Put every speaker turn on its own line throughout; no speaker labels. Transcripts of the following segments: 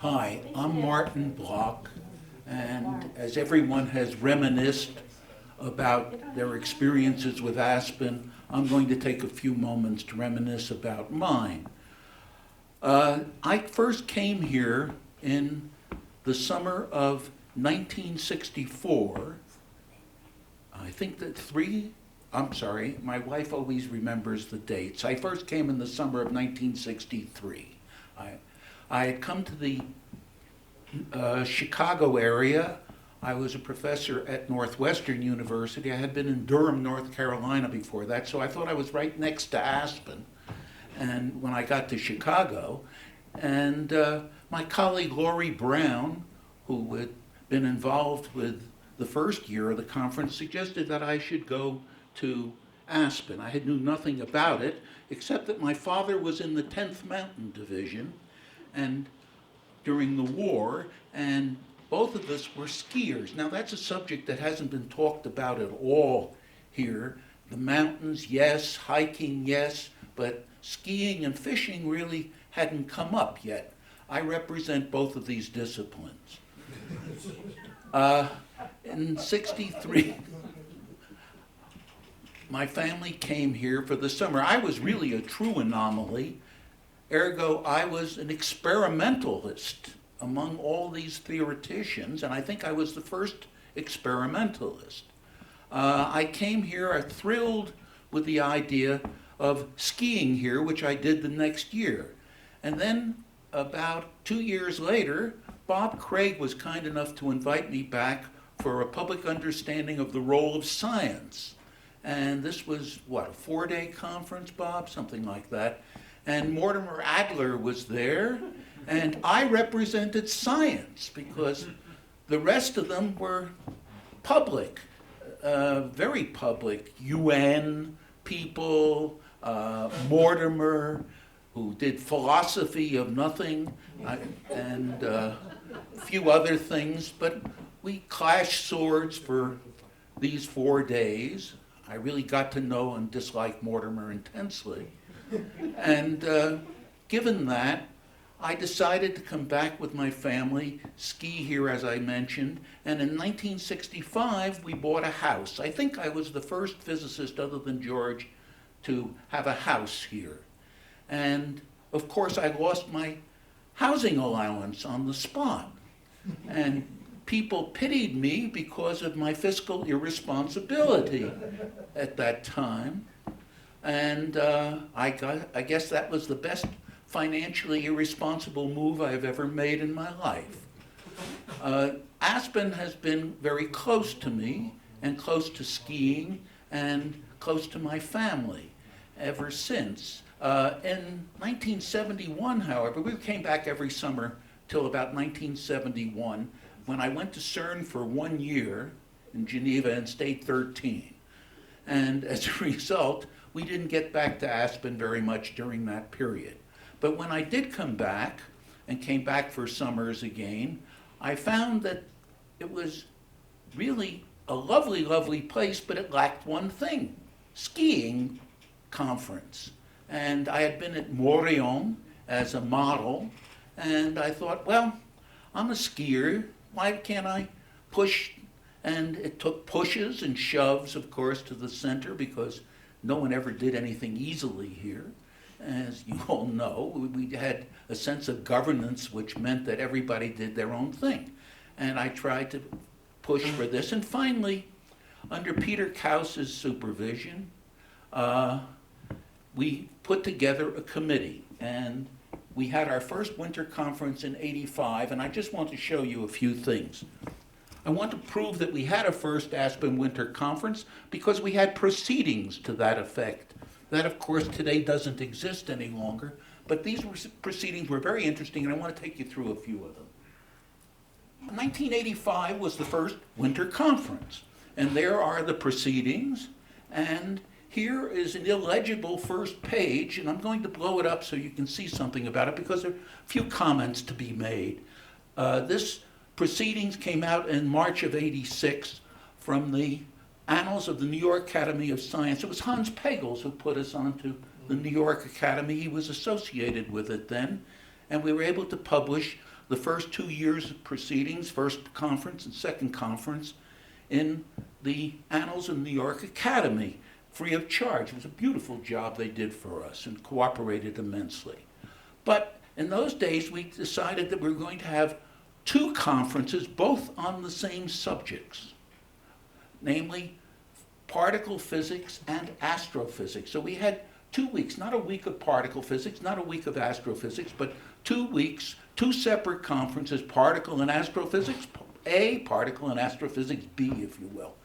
Hi, I'm Martin Block, and as everyone has reminisced about their experiences with Aspen, I'm going to take a few moments to reminisce about mine. I first came here in the summer of 1964. I think that my wife always remembers the dates. I first came in the summer of 1963. I had come to the Chicago area. I was a professor at Northwestern University. I had been in Durham, North Carolina before that, so I thought I was right next to Aspen. And when I got to Chicago, and my colleague Laurie Brown, who had been involved with the first year of the conference, suggested that I should go to Aspen. I knew nothing about it, except that my father was in the 10th Mountain Division and during the war, and both of us were skiers. Now that's a subject that hasn't been talked about at all here. The mountains, yes, hiking, yes, but skiing and fishing really hadn't come up yet. I represent both of these disciplines. In '63, my family came here for the summer. I was really a true anomaly. Ergo, I was an experimentalist among all these theoreticians, and I think I was the first experimentalist. I came here thrilled with the idea of skiing here, which I did the next year. And then about 2 years later, Bob Craig was kind enough to invite me back for a public understanding of the role of science. And this was, a 4-day conference, Bob? Something like that. And Mortimer Adler was there, and I represented science because the rest of them were public, very public. UN people, Mortimer, who did philosophy of nothing, and a few other things, but we clashed swords for these 4 days. I really got to know and dislike Mortimer intensely. And given that, I decided to come back with my family, ski here as I mentioned, and in 1965 we bought a house. I think I was the first physicist other than George to have a house here. And of course I lost my housing allowance on the spot. And people pitied me because of my fiscal irresponsibility at that time. And I guess that was the best financially irresponsible move I've ever made in my life. Aspen has been very close to me and close to skiing and close to my family ever since. In 1971, however, we came back every summer till about 1971 when I went to CERN for 1 year in Geneva and stayed 13. And as a result, we didn't get back to Aspen very much during that period. But when I did come back, and came back for summers again, I found that it was really a lovely, lovely place, but it lacked one thing: skiing conference. And I had been at Morillon as a model, and I thought, well, I'm a skier, why can't I push? And it took pushes and shoves, of course, to the center, because no one ever did anything easily here. As you all know, we had a sense of governance which meant that everybody did their own thing. And I tried to push for this. And finally, under Peter Kaus's supervision, we put together a committee. And we had our first winter conference in '85, and I just want to show you a few things. I want to prove that we had a first Aspen Winter Conference because we had proceedings to that effect. That, of course, today doesn't exist any longer, but these proceedings were very interesting, and I want to take you through a few of them. 1985 was the first winter conference, and there are the proceedings, and here is an illegible first page, and I'm going to blow it up so you can see something about it because there are a few comments to be made. This proceedings came out in March of '86 from the Annals of the New York Academy of Science. It was Hans Pagels who put us onto the New York Academy. He was associated with it then, and we were able to publish the first 2 years of proceedings, first conference and second conference, in the Annals of New York Academy, free of charge. It was a beautiful job they did for us and cooperated immensely. But in those days, we decided that we were going to have 2 conferences, both on the same subjects, namely particle physics and astrophysics. So we had 2 weeks, not a week of particle physics, not a week of astrophysics, but 2 weeks, 2 separate conferences, particle and astrophysics A, particle and astrophysics B, if you will.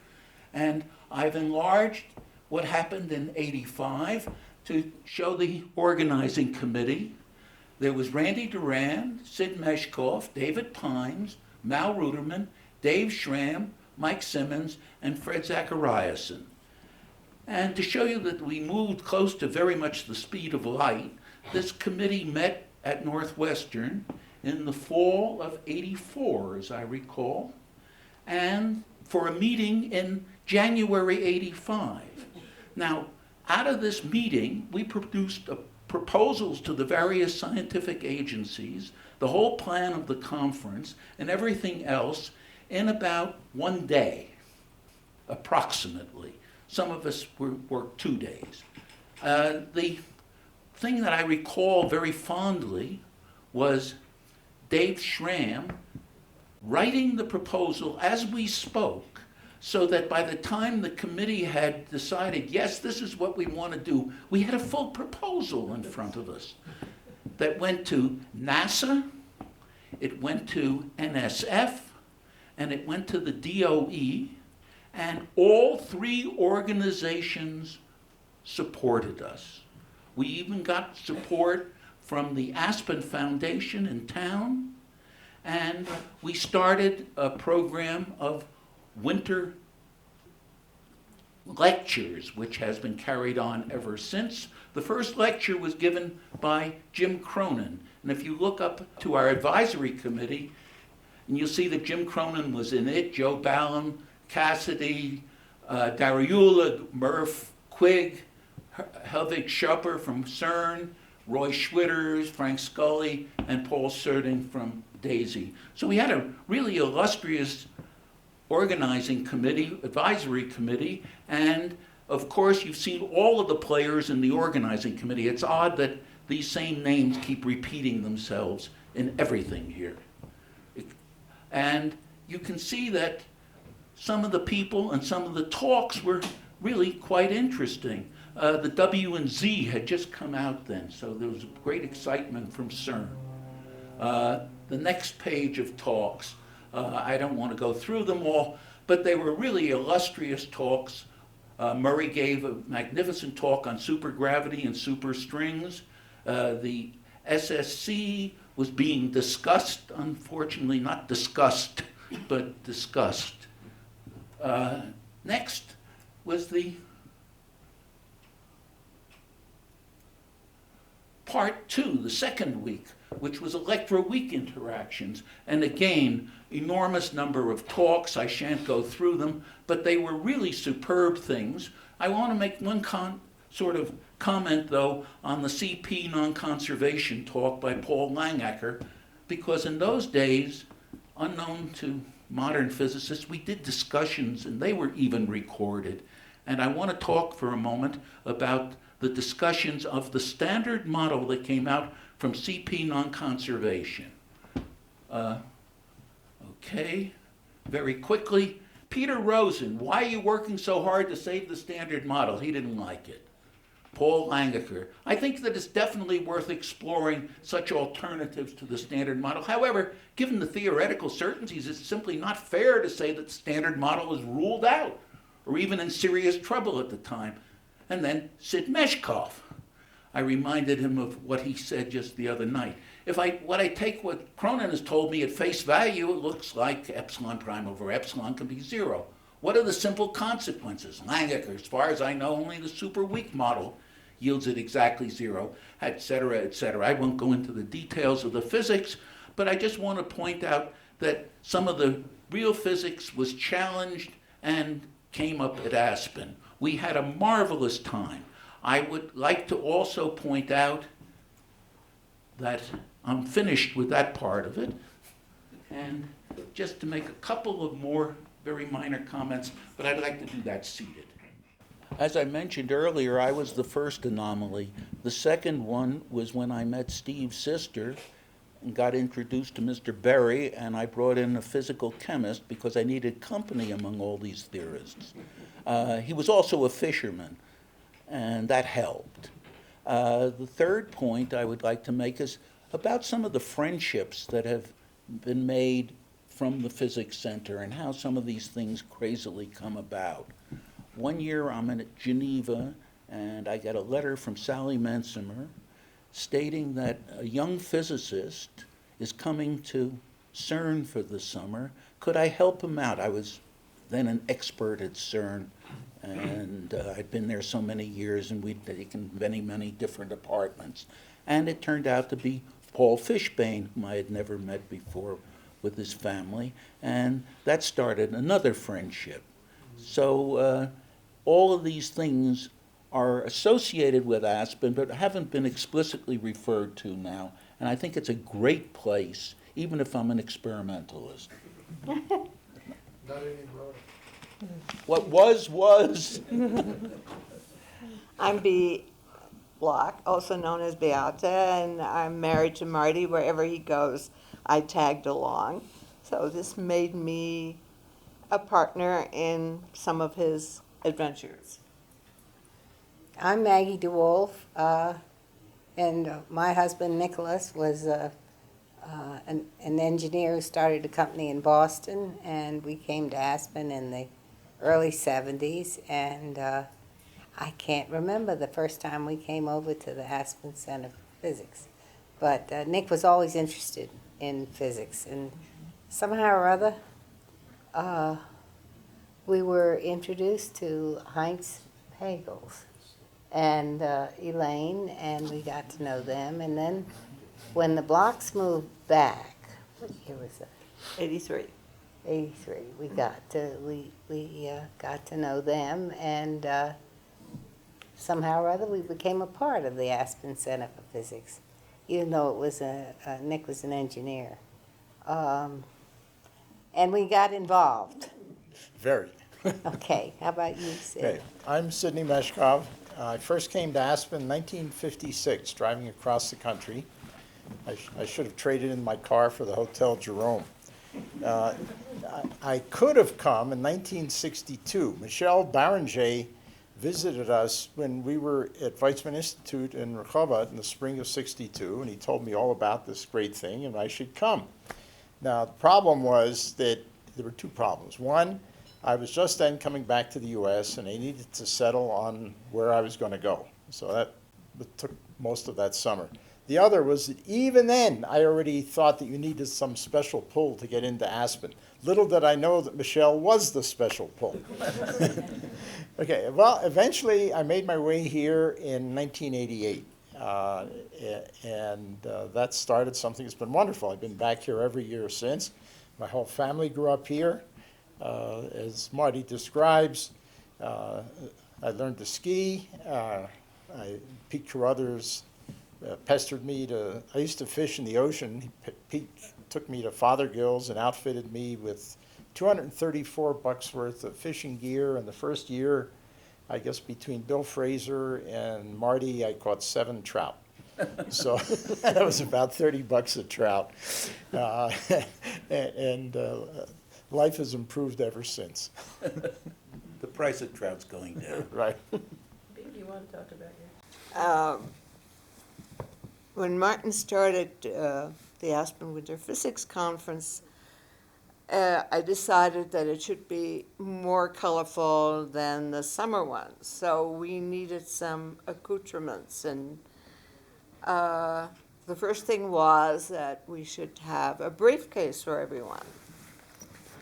And I've enlarged what happened in '85 to show the organizing committee. There was Randy Durand, Syd Meshkov, David Pines, Mal Ruderman, Dave Schramm, Mike Simmons, and Fred Zachariasen. And to show you that we moved close to very much the speed of light, this committee met at Northwestern in the fall of '84, as I recall, and for a meeting in January '85. Now, out of this meeting, we produced proposals to the various scientific agencies, the whole plan of the conference, and everything else in about 1 day, approximately. Some of us worked 2 days. The thing that I recall very fondly was Dave Schramm writing the proposal as we spoke, so that by the time the committee had decided, yes, this is what we want to do, we had a full proposal in front of us that went to NASA, it went to NSF, and it went to the DOE, and all 3 organizations supported us. We even got support from the Aspen Foundation in town, and we started a program of winter lectures, which has been carried on ever since. The first lecture was given by Jim Cronin, and if you look up to our advisory committee, and you'll see that Jim Cronin was in it, Joe Ballum, Cassidy, Dariula, Murph, Quigg, Helvig Schupper from CERN, Roy Schwitters, Frank Scully, and Paul Serding from DAISY. So we had a really illustrious organizing committee, advisory committee, and of course you've seen all of the players in the organizing committee. It's odd that these same names keep repeating themselves in everything here. And you can see that some of the people and some of the talks were really quite interesting. The W and Z had just come out then, so there was great excitement from CERN. The next page of talks, I don't want to go through them all, but they were really illustrious talks. Murray gave a magnificent talk on supergravity and superstrings. The SSC was being discussed, unfortunately, not discussed, but discussed. Next was the part 2, the second week, which was electroweak interactions. And again, enormous number of talks. I shan't go through them, but they were really superb things. I want to make one sort of comment, though, on the CP non-conservation talk by Paul Langacker, because in those days, unknown to modern physicists, we did discussions, and they were even recorded. And I want to talk for a moment about the discussions of the standard model that came out from CP non-conservation. Okay, very quickly. Peter Rosen, why are you working so hard to save the standard model? He didn't like it. Paul Langacker, I think that it's definitely worth exploring such alternatives to the standard model. However, given the theoretical certainties, it's simply not fair to say that the standard model is ruled out or even in serious trouble at the time. And then Syd Meshkov. I reminded him of what he said just the other night. If I take what Cronin has told me at face value, it looks like epsilon prime over epsilon can be 0. What are the simple consequences? Langacker, as far as I know, only the super weak model yields it exactly 0, et cetera, et cetera. I won't go into the details of the physics, but I just want to point out that some of the real physics was challenged and came up at Aspen. We had a marvelous time. I would like to also point out that I'm finished with that part of it. and just to make a couple of more very minor comments, but I'd like to do that seated. As I mentioned earlier, I was the first anomaly. The second one was when I met Steve's sister and got introduced to Mr. Berry, and I brought in a physical chemist because I needed company among all these theorists. He was also a fisherman, and that helped. The third point I would like to make is about some of the friendships that have been made from the Physics Center and how some of these things crazily come about. One year I'm in Geneva, and I get a letter from Sally Mensimer stating that a young physicist is coming to CERN for the summer. Could I help him out? I was then an expert at CERN, and I'd been there so many years, and we'd taken many, many different apartments. And it turned out to be Paul Fishbane, whom I had never met before, with his family, and that started another friendship. So all of these things are associated with Aspen, but haven't been explicitly referred to now, and I think it's a great place, even if I'm an experimentalist.
Not anymore.
What was.
I'm Beate Block, also known as Beate, and I'm married to Marty. Wherever he goes, I tagged along. So this made me a partner in some of his adventures.
I'm Maggie DeWolf, and my husband Nicholas was an engineer who started a company in Boston, and we came to Aspen in the early 70s, and I can't remember the first time we came over to the Aspen Center for Physics. But Nick was always interested in physics, and somehow or other we were introduced to Heinz Pagels and Elaine, and we got to know them. And then when the Blocks moved back, what year was that?
83.
83. We got to know them, and somehow or other we became a part of the Aspen Center for Physics, even though it was Nick was an engineer, and we got involved.
Very.
Okay, how about you, Sid?
Okay. I'm Syd Meshkov. I first came to Aspen in 1956, driving across the country. I should have traded in my car for the Hotel Jerome. I could have come in 1962. Michel Barranger visited us when we were at Weizmann Institute in Rehovot in the spring of '62, and he told me all about this great thing, and I should come. Now, the problem was that there were two problems. One, I was just then coming back to the U.S., and I needed to settle on where I was going to go. So that took most of that summer. The other was that even then, I already thought that you needed some special pull to get into Aspen. Little did I know that Michelle was the special pull. Okay, well, eventually I made my way here in 1988. And that started something that's been wonderful. I've been back here every year since. My whole family grew up here. As Marty describes, I learned to ski. Pete Carruthers pestered me I used to fish in the ocean. Pete took me to Fothergill's and outfitted me with $234 worth of fishing gear. And the first year, I guess between Bill Fraser and Marty, I caught 7 trout. So that was about $30 a trout. And life has improved ever since.
The price of trout's going down.
Right.
You want to talk about your... When Martin started the Aspen Winter Physics Conference, I decided that it should be more colorful than the summer ones. So we needed some accoutrements. And the first thing was that we should have a briefcase for everyone.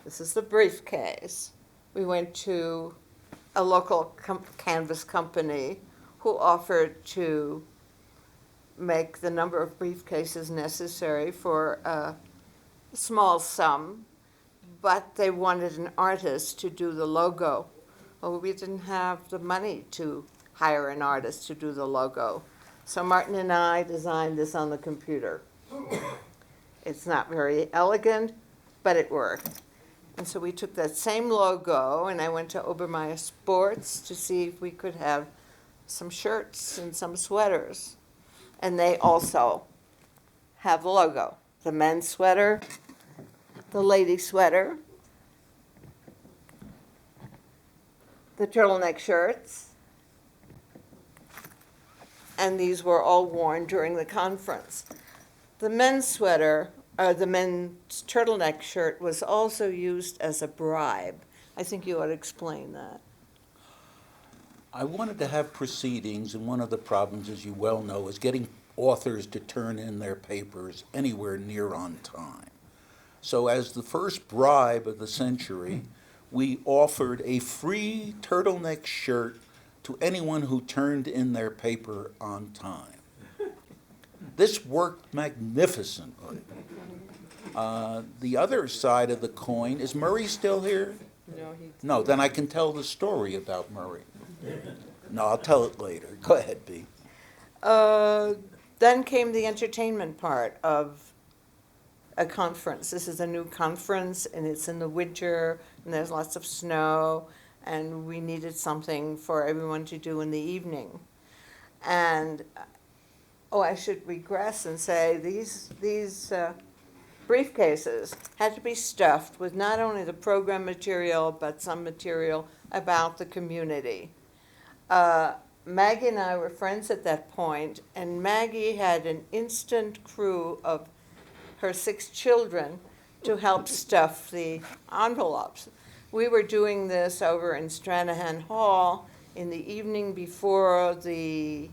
This is the briefcase. We went to a local canvas company who offered to make the number of briefcases necessary for a small sum, but they wanted an artist to do the logo. Well, we didn't have the money to hire an artist to do the logo. So Martin and I designed this on the computer. It's not very elegant, but it worked. And so we took that same logo, and I went to Obermeyer Sports to see if we could have some shirts and some sweaters. And they also have the logo. The men's sweater, the lady sweater, the turtleneck shirts, and these were all worn during the conference. The men's sweater, the men's turtleneck shirt was also used as a bribe. I think you ought to explain that.
I wanted to have proceedings, and one of the problems, as you well know, is getting authors to turn in their papers anywhere near on time. So as the first bribe of the century, we offered a free turtleneck shirt to anyone who turned in their paper on time. This worked magnificently. The other side of the coin, is Murray still here? No, then I can tell the story about Murray. No, I'll tell it later. Go ahead, Bea.
Then came the entertainment part of a conference. This is a new conference, and it's in the winter, and there's lots of snow, and we needed something for everyone to do in the evening. And, I should regress and say these briefcases had to be stuffed with not only the program material, but some material about the community. Maggie and I were friends at that point, and Maggie had an instant crew of her 6 children to help stuff the envelopes. We were doing this over in Stranahan Hall in the evening before the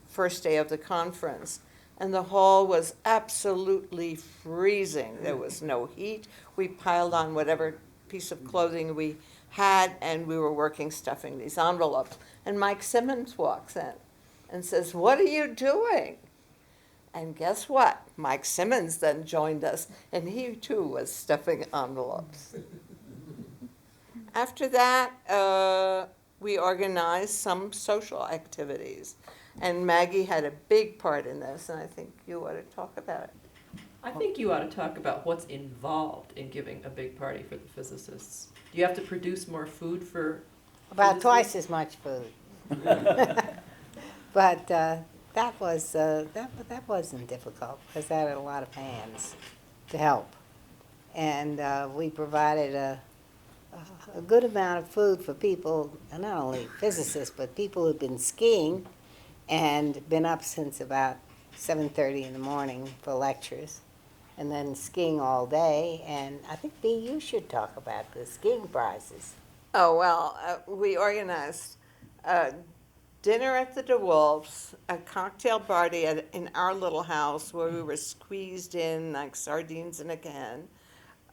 first day of the conference, and the hall was absolutely freezing. There was no heat. We piled on whatever piece of clothing we had, and we were working stuffing these envelopes. And Mike Simmons walks in and says, "What are you doing?" And guess what? Mike Simmons then joined us, and he too was stuffing envelopes. After that, we organized some social activities, and Maggie had a big part in this, and I think you ought to talk about it.
I think you ought to talk about what's involved in giving a big party for the physicists. Do you have to produce more food for
About
physicists?
twice as much food. But that wasn't difficult because I had a lot of hands to help, and we provided a good amount of food for people, not only physicists but people who've been skiing and been up since about 7:30 in the morning for lectures, and then skiing all day. And I think, Bea, you should talk about the skiing prizes.
Oh, well, we organized dinner at the DeWolfs, a cocktail party in our little house where we were squeezed in like sardines in a can,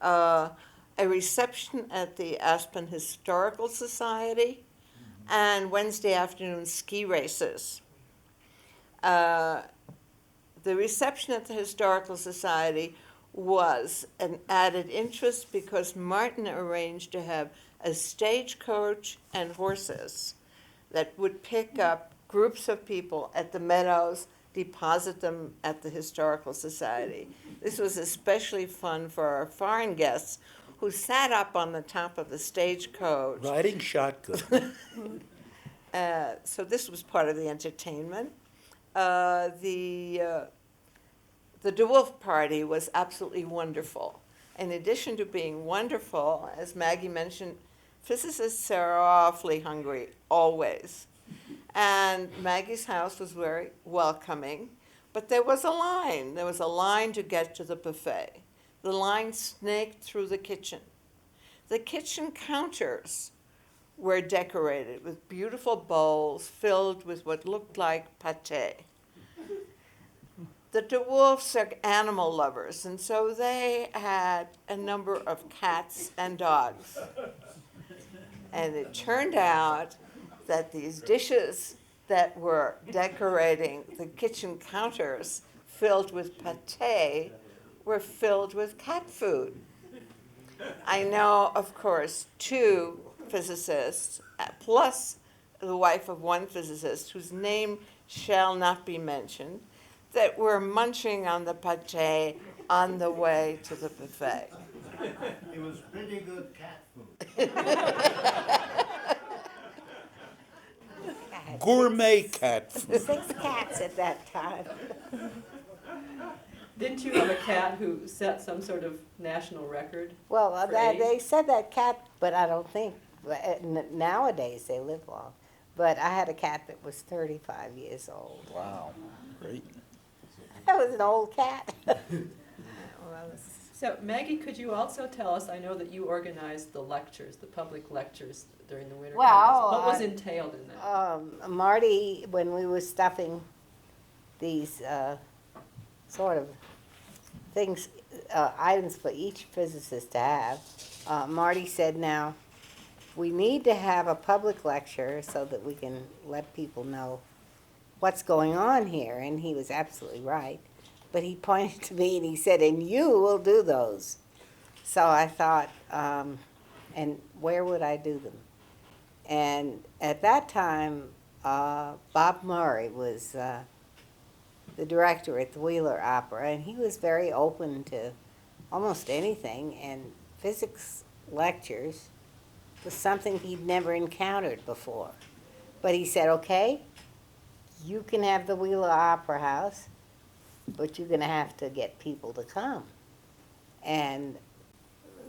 a reception at the Aspen Historical Society, and Wednesday afternoon ski races. The reception at the Historical Society was an added interest because Martin arranged to have a stagecoach and horses that would pick up groups of people at the meadows, deposit them at the Historical Society. This was especially fun for our foreign guests who sat up on the top of the stagecoach.
Riding shotgun.
So this was part of the entertainment. The DeWolf party was absolutely wonderful. In addition to being wonderful, as Maggie mentioned, physicists are awfully hungry, always. And Maggie's house was very welcoming, but there was a line. There was a line to get to the buffet. The line snaked through the kitchen. The kitchen counters were decorated with beautiful bowls filled with what looked like pâté. The DeWolfs are animal lovers, and so they had a number of cats and dogs. And it turned out that these dishes that were decorating the kitchen counters filled with pâté were filled with cat food. I know, of course, 2 physicists, plus the wife of one physicist, whose name shall not be mentioned, that were munching on the pâté on the way to the buffet.
It was pretty good cat food.
I had
Gourmet cat food.
6 cats at that time.
Didn't you have a cat who set some sort of national record?
Well,
For age?
they said that cat, but I don't think, nowadays they live long. But I had a cat that was 35 years old.
Wow, great.
That was an old cat.
So Maggie, could you also tell us, I know that you organized the lectures, the public lectures during the winter
Well,
conference. What was entailed in that?
Marty, when we were stuffing these sort of things, items for each physicist to have, Marty said, now, we need to have a public lecture so that we can let people know what's going on here. And he was absolutely right. But he pointed to me and he said, and you will do those. So I thought, and where would I do them? And at that time, Bob Murray was the director at the Wheeler Opera, and he was very open to almost anything, and physics lectures was something he'd never encountered before. But he said, okay, you can have the Wheeler Opera House, but you're going to have to get people to come and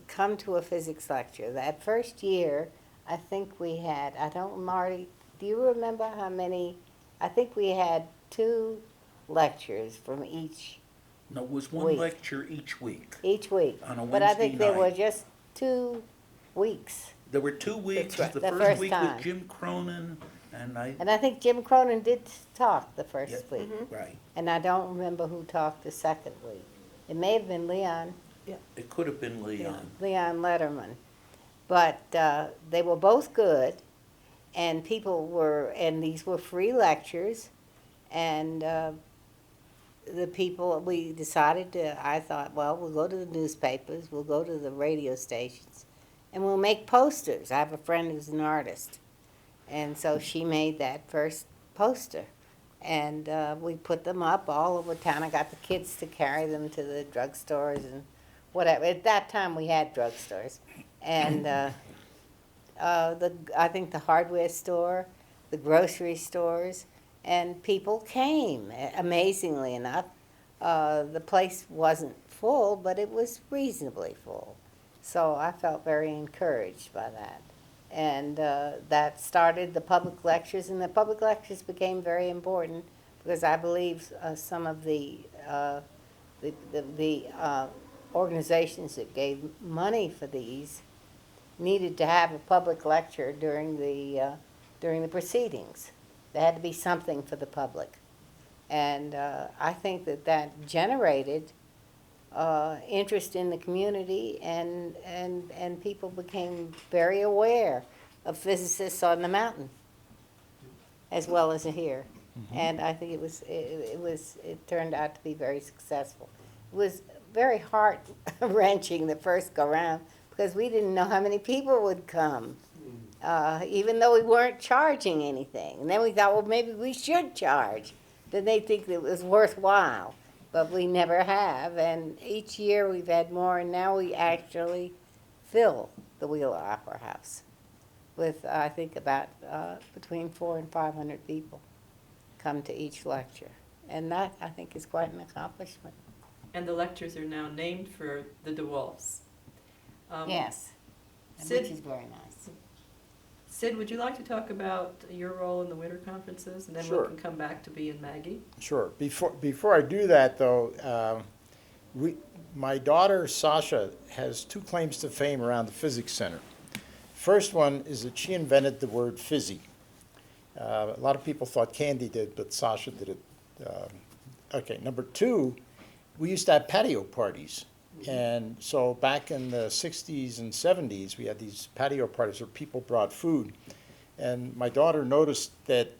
come to a physics lecture. That first year, I think we had, Marty, do you remember how many? I think we had 2 lectures from each
No, it was one
Week.
lecture each week.
week.
On a
But I think
Wednesday
there were
night.
just 2 weeks.
There were 2 weeks.
right,
The
the
first
first
week
time.
was Jim Cronin, and
And I think Jim Cronin did talk the first
Yeah.
week.
right.
And I don't remember who talked the second week. It may have been Leon
It could have been Leon.
Lederman. But they were both good, and and these were free lectures, and the people, we decided I thought, well, we'll go to the newspapers, we'll go to the radio stations, and we'll make posters. I have a friend who's an artist, and so she made that first poster. And we put them up all over town. I got the kids to carry them to the drugstores and whatever. At that time, we had drugstores. And I think the hardware store, the grocery stores, and people came, amazingly enough. The place wasn't full, but it was reasonably full. So I felt very encouraged by that. And that started the public lectures, and the public lectures became very important because I believe some of the organizations that gave money for these needed to have a public lecture during the proceedings. There had to be something for the public. And I think that generated interest in the community, and people became very aware of physicists on the mountain as well as here. And I think it turned out to be very successful. It was very heart-wrenching the first go-round because we didn't know how many people would come, even though we weren't charging anything. And then we thought, well, maybe we should charge. Then they think it was worthwhile. But we never have, and each year we've had more, and now we actually fill the Wheeler Opera House with, I think, about between 400 and 500 people come to each lecture. And that, I think, is quite an accomplishment.
And the lectures are now named for the DeWolfs.
Yes,
Syd-
which is very nice.
Sid, would you like to talk about your role in the winter conferences, and then
Sure.
we can come back to Bea and Maggie?
Sure. Before I do that, though, my daughter Sasha has 2 claims to fame around the Physics Center. First one is that she invented the word fizzy. A lot of people thought Candy did, but Sasha did it. Okay, number 2, we used to have patio parties. And so back in the 60s and 70s, we had these patio parties where people brought food. And my daughter noticed that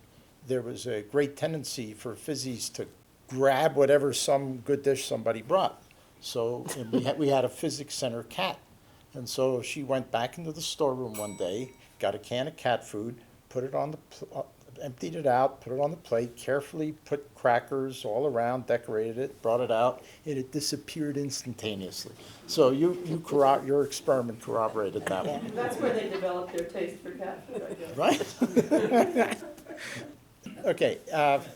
there was a great tendency for fizzies to grab whatever some good dish somebody brought. So and we had a Physics Center cat. And so she went back into the storeroom one day, got a can of cat food, put it on emptied it out, put it on the plate, carefully put crackers all around, decorated it, brought it out, and it disappeared instantaneously. So your experiment corroborated that one.
That's where they developed their taste for cat food, I guess.
Right? Okay,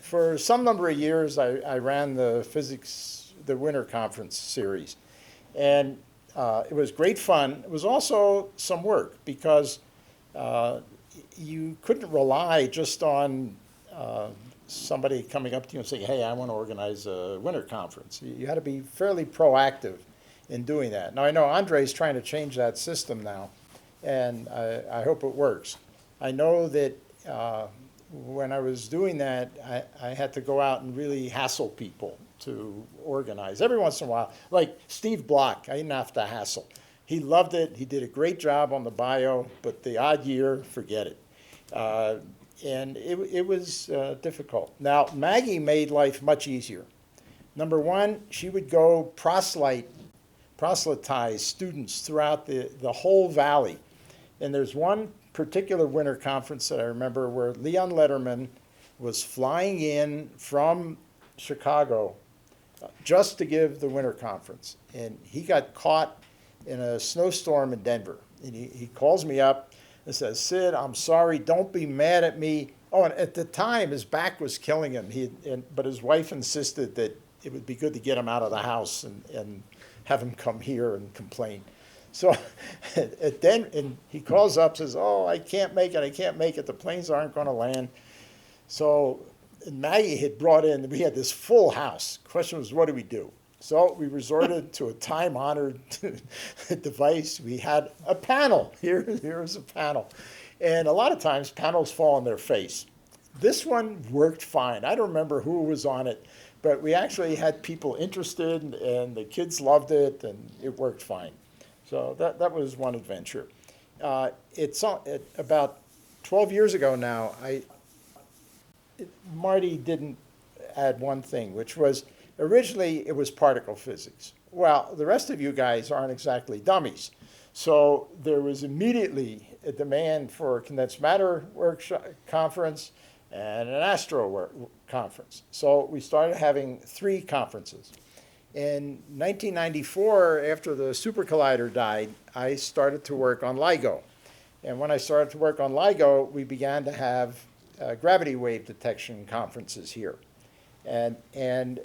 for some number of years, I ran the Winter Conference series. And it was great fun. It was also some work because you couldn't rely just on somebody coming up to you and saying, hey, I want to organize a winter conference. You had to be fairly proactive in doing that. Now, I know Andre's trying to change that system now, and I hope it works. I know that when I was doing that, I had to go out and really hassle people to organize. Every once in a while, like Steve Block, I didn't have to hassle. He loved it. He did a great job on the bio, but the odd year, forget it. And it was difficult. Now, Maggie made life much easier. Number one, she would go proselytize students throughout the whole valley. And there's one particular winter conference that I remember where Leon Lederman was flying in from Chicago just to give the winter conference. And he got caught in a snowstorm in Denver. And he calls me up and says, Syd, I'm sorry, don't be mad at me. Oh, and at the time, his back was killing him. But his wife insisted that it would be good to get him out of the house and have him come here and complain. So and he calls up, says, oh, I can't make it, the planes aren't going to land. So Maggie had brought in, we had this full house. The question was, what do we do? So we resorted to a time-honored device. We had a panel. Here is a panel. And a lot of times, panels fall on their face. This one worked fine. I don't remember who was on it, but we actually had people interested, and the kids loved it, and it worked fine. So that was one adventure. It's about 12 years ago now, Marty didn't add one thing, which was originally it was particle physics. Well, the rest of you guys aren't exactly dummies. So there was immediately a demand for a condensed matter workshop conference and an astro conference. So we started having 3 conferences. In 1994, after the super collider died, I started to work on LIGO. And when I started to work on LIGO, we began to have gravity wave detection conferences here. And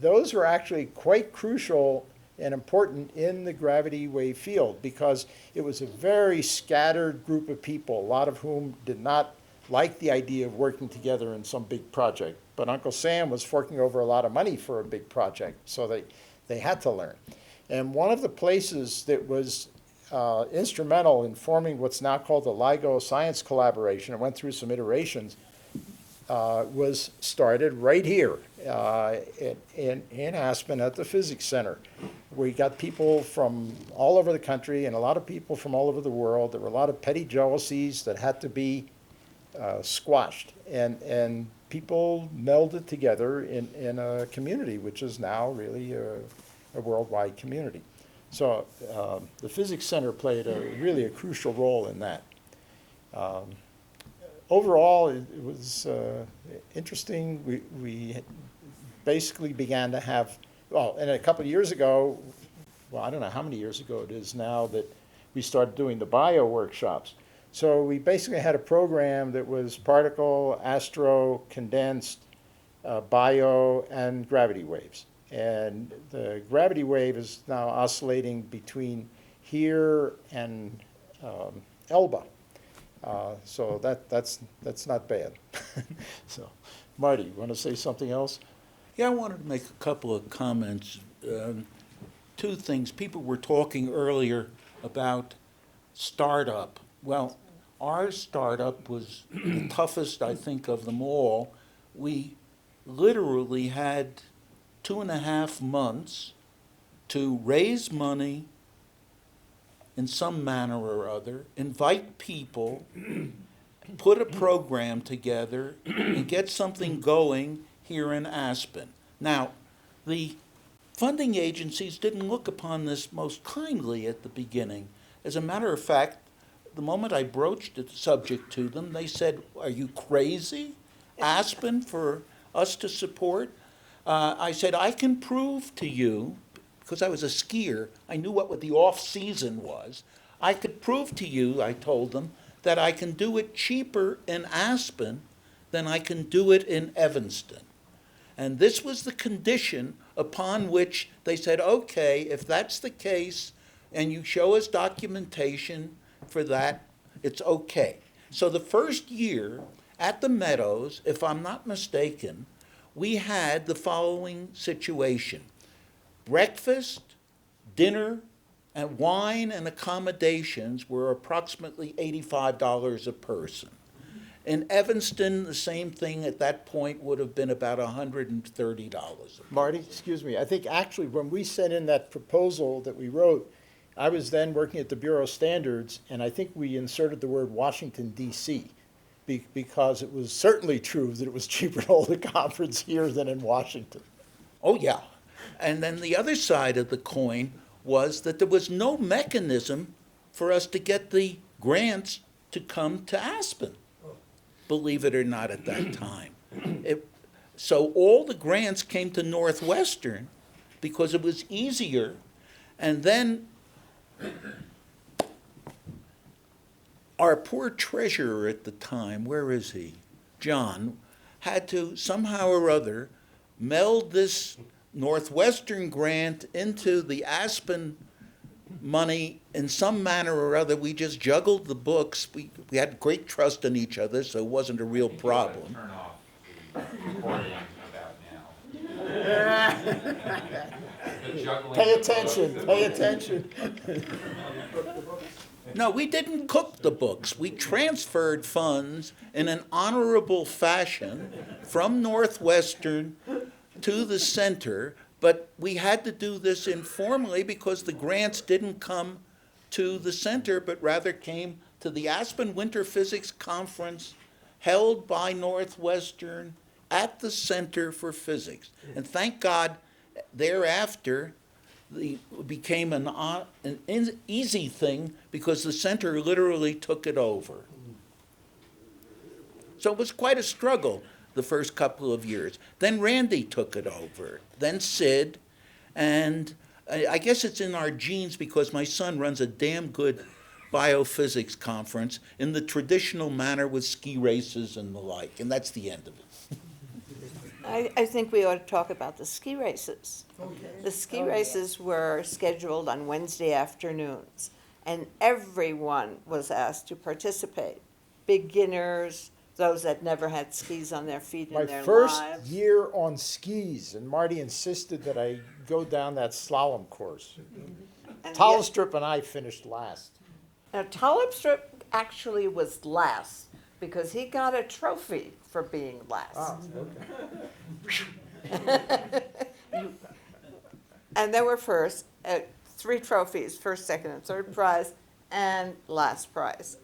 those were actually quite crucial and important in the gravity wave field because it was a very scattered group of people, a lot of whom did not like the idea of working together in some big project. But Uncle Sam was forking over a lot of money for a big project, so they had to learn. And one of the places that was instrumental in forming what's now called the LIGO Science Collaboration, it went through some iterations, was started right here in Aspen at the Physics Center. We got people from all over the country and a lot of people from all over the world. There were a lot of petty jealousies that had to be squashed, and people melded together in a community, which is now really a worldwide community. So the Physics Center played really a crucial role in that. Overall, it was interesting. We basically began to have, and a couple of years ago, I don't know how many years ago it is now, that we started doing the bio workshops. So we basically had a program that was particle, astro, condensed, bio, and gravity waves. And the gravity wave is now oscillating between here and Elba. So that's not bad. So, Marty, you want to say something else?
Yeah, I wanted to make a couple of comments. 2 things. People were talking earlier about startup. Well, our startup was the toughest, I think, of them all. We literally had 2.5 months to raise money in some manner or other, invite people, put a program together, and get something going here in Aspen. Now, the funding agencies didn't look upon this most kindly at the beginning. As a matter of fact, the moment I broached the subject to them, they said, "Are you crazy? Aspen for us to support?" I said, "I can prove to you," because I was a skier, I knew what the off-season was. "I could prove to you," I told them, "that I can do it cheaper in Aspen than I can do it in Evanston." And this was the condition upon which they said, "Okay, if that's the case, and you show us documentation for that, it's okay." So the first year at the Meadows, if I'm not mistaken, we had the following situation. Breakfast, dinner, and wine and accommodations were approximately $85 a person. In Evanston, the same thing at that point would have been about $130.
Marty, excuse me, I think actually when we sent in that proposal that we wrote, I was then working at the Bureau of Standards, and I think we inserted the word Washington DC because it was certainly true that it was cheaper to hold a conference here than in Washington.
Oh, yeah. And then the other side of the coin was that there was no mechanism for us to get the grants to come to Aspen, believe it or not, at that time. So all the grants came to Northwestern because it was easier. And then our poor treasurer at the time, where is he? John, had to somehow or other meld this Northwestern grant into the Aspen money in some manner or other. We just juggled the books. We had great trust in each other, so it wasn't a real problem.
Turn off the recording about now. The juggling
Pay
of the
attention,
books.
pay attention.
No, we didn't cook the books. We transferred funds in an honorable fashion from Northwestern to the center, but we had to do this informally because the grants didn't come to the center, but rather came to the Aspen Winter Physics Conference held by Northwestern at the Center for Physics. And thank God, thereafter, it became an easy thing because the center literally took it over. So it was quite a struggle the first couple of years. Then Randy took it over, then Syd, and I guess it's in our genes because my son runs a damn good biophysics conference in the traditional manner with ski races and the like, and that's the end of it.
I think we ought to talk about the ski races. The ski races were scheduled on Wednesday afternoons, and everyone was asked to participate. Beginners, those that never had skis on their feet
My
in their
first
lives.
year on skis, and Marty insisted that I go down that slalom course.
And
Talistrip and I finished last.
Now, Talistrip actually was last because he got a trophy for being last.
Ah,
And there were first 3 trophies, first, second, and third prize, and last prize.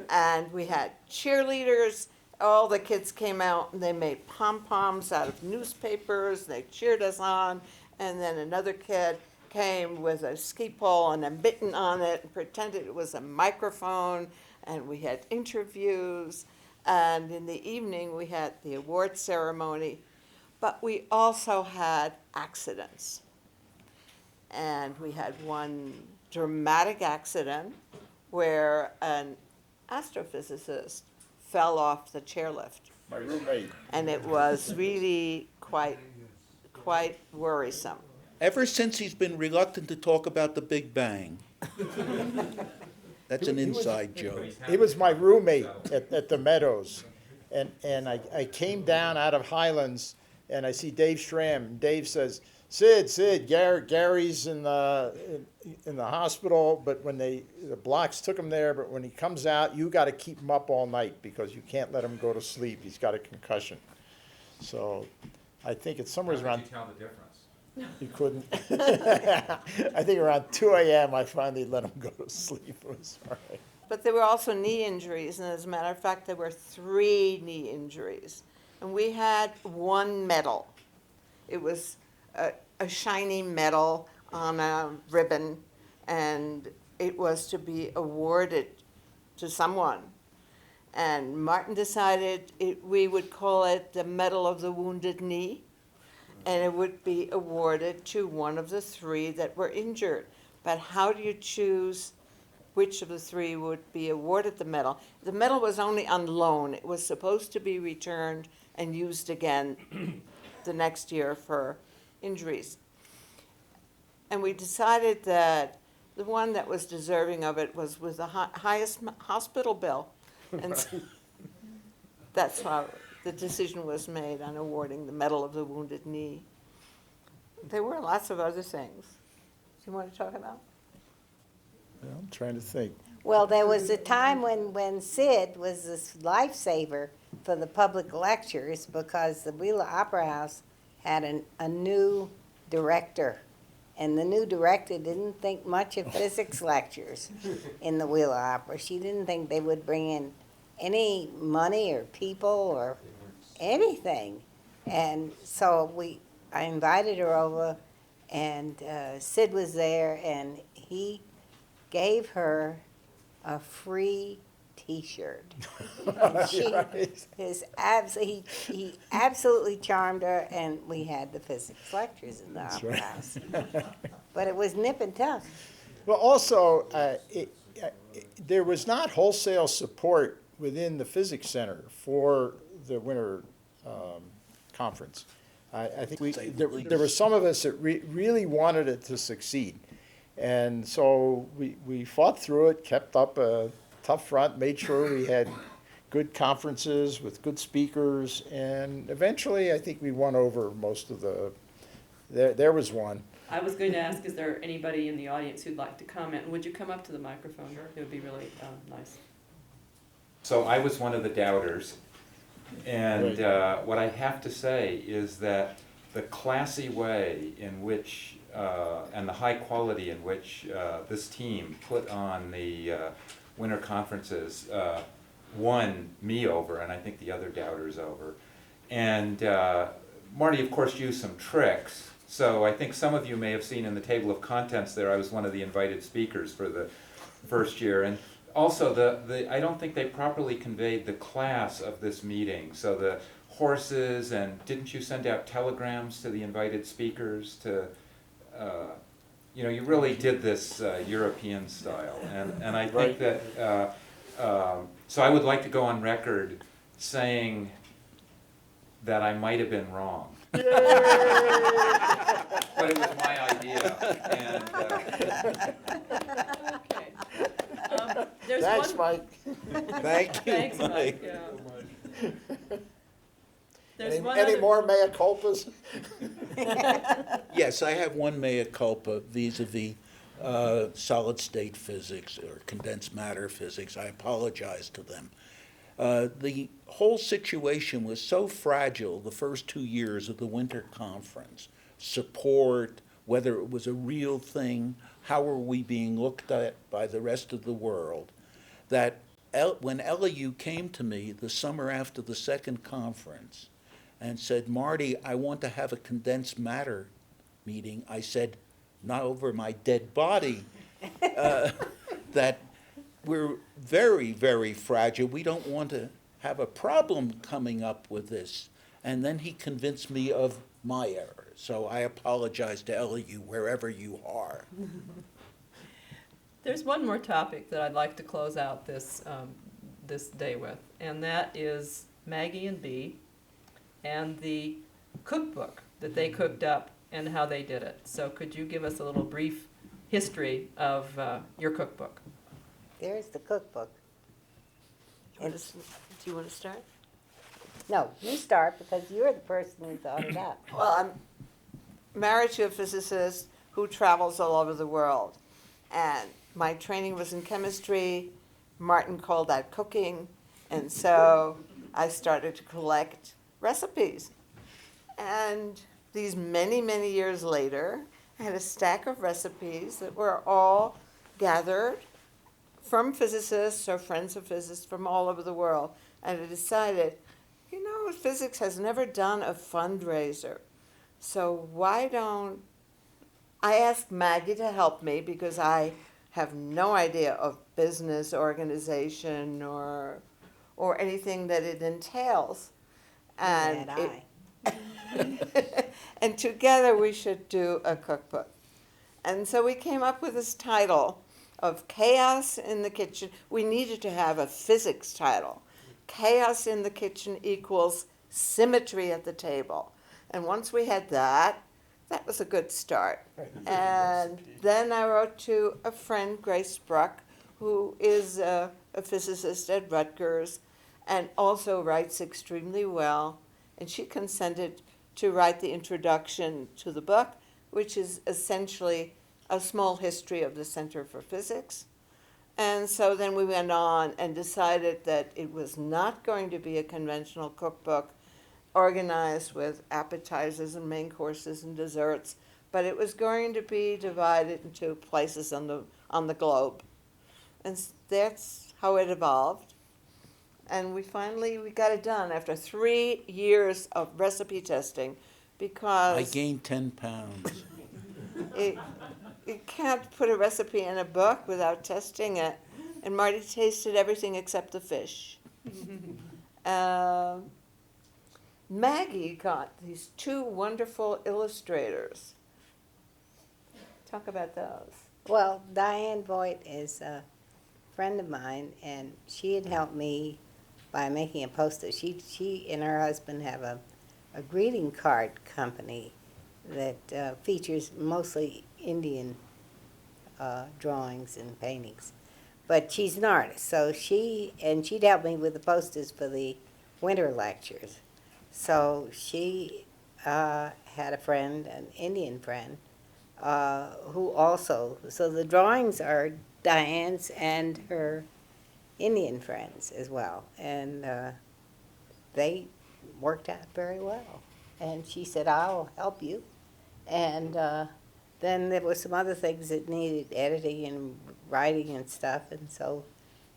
And we had cheerleaders. All the kids came out and they made pom-poms out of newspapers. They cheered us on. And then another kid came with a ski pole and a mitten on it and pretended it was a microphone. And we had interviews. And in the evening, we had the award ceremony. But we also had accidents. And we had one dramatic accident where an astrophysicist fell off the chairlift.
My roommate.
And it was really quite worrisome.
Ever since he's been reluctant to talk about the Big Bang. That's an inside joke.
He was my roommate at the Meadows. And I came down out of Highlands, and I see Dave Schramm. And Dave says, Syd, Gary's in the hospital, but when the Blocks took him there, but when he comes out, you got to keep him up all night because you can't let him go to sleep. He's got a concussion. So I think it's somewhere
How
around,
did you tell the difference?
he couldn't. I think around 2 a.m. I finally let him go to sleep. It was all right.
But there were also knee injuries, and as a matter of fact, there were 3 knee injuries. And we had 1 medal. It was a shiny medal on a ribbon, and it was to be awarded to someone. And Martin decided we would call it the Medal of the Wounded Knee, and it would be awarded to one of the three that were injured. But how do you choose which of the three would be awarded the medal? The medal was only on loan. It was supposed to be returned and used again the next year for injuries. And we decided that the one that was deserving of it was with the highest hospital bill. And so that's how the decision was made on awarding the Medal of the Wounded Knee. There were lots of other things. Do you want to talk about?
I'm trying to think.
Well, there was a time when Syd was this lifesaver for the public lectures because the Wheeler Opera House had a new director. And the new director didn't think much of physics lectures in the Wheeler Opera. She didn't think they would bring in any money or people or anything. And so I invited her over, and Syd was there, and he gave her a free T-shirt. And he absolutely charmed her, and we had the physics lectures in the Opera House. But it was nip and tuck.
Well, also, there was not wholesale support within the Physics Center for the winter conference. I think there were some of us that really wanted it to succeed. And so we fought through it, kept up a tough front, made sure we had good conferences with good speakers, and eventually I think we won over most of there was one.
I was going to ask, is there anybody in the audience who'd like to comment? Would you come up to the microphone? It would be really nice.
So I was one of the doubters, and what I have to say is that the classy way in which, and the high quality in which this team put on the winter conferences won me over, and I think the other doubters over. And Marty, of course, used some tricks. So I think some of you may have seen in the table of contents there, I was one of the invited speakers for the first year. And also, I don't think they properly conveyed the class of this meeting. So the horses, and didn't you send out telegrams to the invited speakers to, you really did this European style. And I think that, so I would like to go on record saying that I might have been wrong. But it was my idea. And,
Okay. There's
Thanks,
one.
Mike.
Thank you,
Thanks, Mike.
Mike.
Yeah. There's one
Any
other-
more mea culpas?
Yes, I have one mea culpa vis-a-vis solid-state physics or condensed matter physics. I apologize to them. The whole situation was so fragile the first 2 years of the winter conference. Support, whether it was a real thing, how were we being looked at by the rest of the world, that when LAU came to me the summer after the second conference and said, Marty, I want to have a condensed matter meeting, I said, not over my dead body, that we're very, very fragile. We don't want to have a problem coming up with this. And then he convinced me of my error. So I apologize to LAU wherever you are.
There's one more topic that I'd like to close out this day with, and that is Maggie and Bea and the cookbook that they cooked up and how they did it. So could you give us a little brief history of your cookbook?
There's the cookbook.
Do you want to start?
No, you start because you're the person who thought it up.
Well, I'm married to a physicist who travels all over the world. And my training was in chemistry. Martin called that cooking. And so I started to collect recipes. And these many, many years later, I had a stack of recipes that were all gathered from physicists or friends of physicists from all over the world. And I decided, physics has never done a fundraiser. So why don't I asked Maggie to help me because I have no idea of business organization or anything that it entails. And
Neither had
and together we should do a cookbook. And so we came up with this title of Chaos in the Kitchen. We needed to have a physics title. Chaos in the Kitchen equals symmetry at the table. And once we had that, that was a good start. And then I wrote to a friend, Grace Bruck, who is a physicist at Rutgers and also writes extremely well. And she consented to write the introduction to the book, which is essentially a small history of the Center for Physics. And so then we went on and decided that it was not going to be a conventional cookbook organized with appetizers and main courses and desserts, but it was going to be divided into places on the globe. And that's how it evolved. And we got it done after 3 years of recipe testing, because
I gained 10 pounds.
you can't put a recipe in a book without testing it. And Marty tasted everything except the fish. Maggie got these 2 wonderful illustrators. Talk about those.
Well, Diane Voigt is a friend of mine, and she had helped me by making a poster. She and her husband have a greeting card company that features mostly Indian drawings and paintings. But she's an artist, so she'd help me with the posters for the winter lectures. So she had a friend, an Indian friend, who also, so the drawings are Diane's and her Indian friends as well. And they worked out very well. And she said, I'll help you. And then there were some other things that needed editing and writing and stuff, and so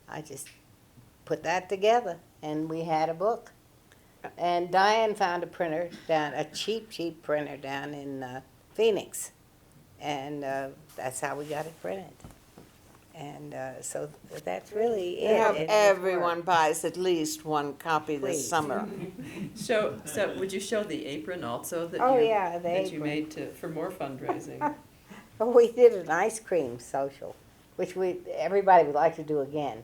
I just put that together, and we had a book. And Diane found a printer a cheap printer down in Phoenix, and that's how we got it printed. And so that's really
I hope
it.
everyone buys at least one copy this
Please.
summer.
So would you show the apron also that
Oh,
you,
yeah, the
that you
apron.
made for more fundraising?
Well, we did an ice cream social, which everybody would like to do again,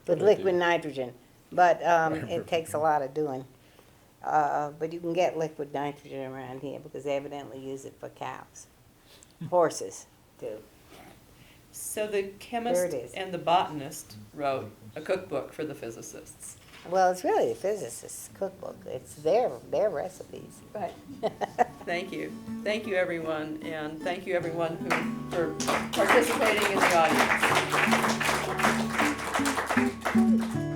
with liquid nitrogen. But it takes a lot of doing. But you can get liquid nitrogen around here because they evidently use it for cows. Horses do.
So the
There
chemist
it is.
and the botanist wrote a cookbook for the physicists.
Well, it's really a physicist's cookbook. It's their recipes.
Right. Thank you. Thank you, everyone, and thank you, everyone for participating in the audience.